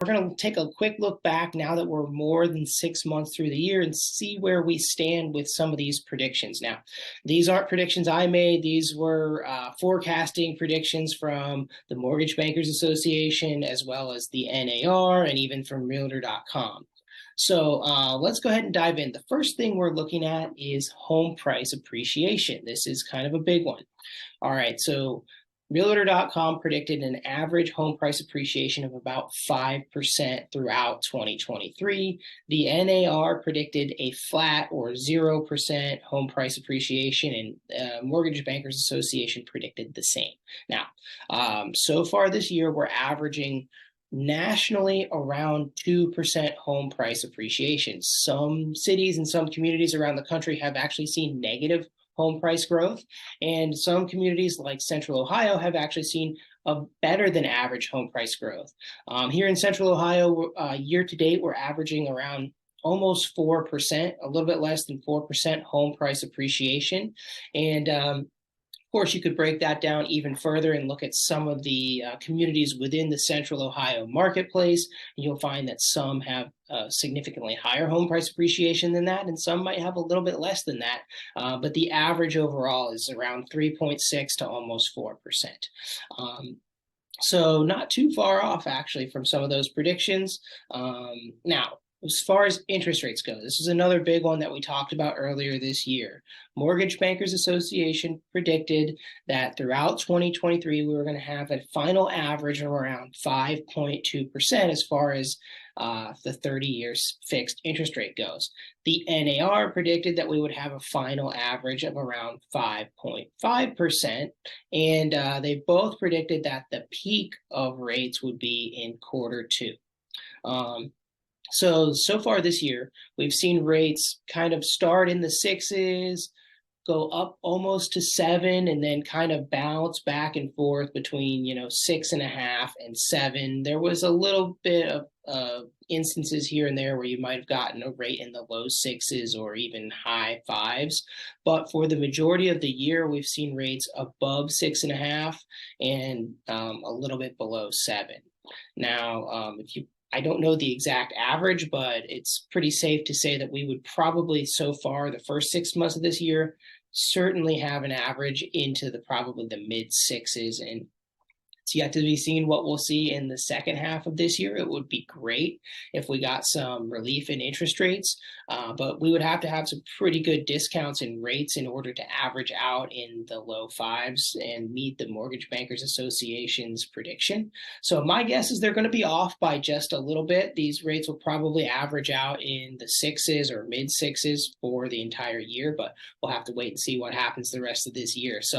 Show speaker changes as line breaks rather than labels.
we're going to take a quick look back now that we're more than 6 months through the year and see where we stand with some of these predictions. Now, these aren't predictions I made. These were forecasting predictions from the Mortgage Bankers Association, as well as the NAR, and even from Realtor.com. So let's go ahead and dive in. The first thing we're looking at is home price appreciation. This is kind of a big one. All right, so Realtor.com predicted an average home price appreciation of about 5% throughout 2023. The NAR predicted a flat or 0% home price appreciation, and Mortgage Bankers Association predicted the same. Now, so far this year, we're averaging nationally around 2% home price appreciation. Some cities and some communities around the country have actually seen negative home price growth, and some communities like Central Ohio have actually seen a better than average home price growth. Here in Central Ohio, year to date, we're averaging around almost 4%, a little bit less than 4% home price appreciation. And of course, you could break that down even further and look at some of the communities within the Central Ohio marketplace. And you'll find that some have significantly higher home price appreciation than that, and some might have a little bit less than that. But the average overall is around 3.6 to almost 4%. So not too far off, actually, from some of those predictions. Now, as far as interest rates go, this is another big one that we talked about earlier this year. Mortgage Bankers Association predicted that throughout 2023, we were going to have a final average of around 5.2% as far as the 30 years fixed interest rate goes. The NAR predicted that we would have a final average of around 5.5%, and they both predicted that the peak of rates would be in Q2. So far this year, we've seen rates kind of start in the sixes, go up almost to 7, and then kind of bounce back and forth between, 6.5 and 7. There was a little bit of instances here and there where you might have gotten a rate in the low 6s or even high 5s. But for the majority of the year, we've seen rates above 6.5 and a little bit below 7. Now, I don't know the exact average, but it's pretty safe to say that we would probably, so far, the first 6 months of this year, certainly have an average into probably the mid 6s. And it's yet to be seen what we'll see in the second half of this year. It would be great if we got some relief in interest rates, but we would have to have some pretty good discounts in rates in order to average out in the low 5s and meet the Mortgage Bankers Association's prediction. So my guess is they're going to be off by just a little bit. These rates will probably average out in the 6s or mid 6s for the entire year, but we'll have to wait and see what happens the rest of this year. So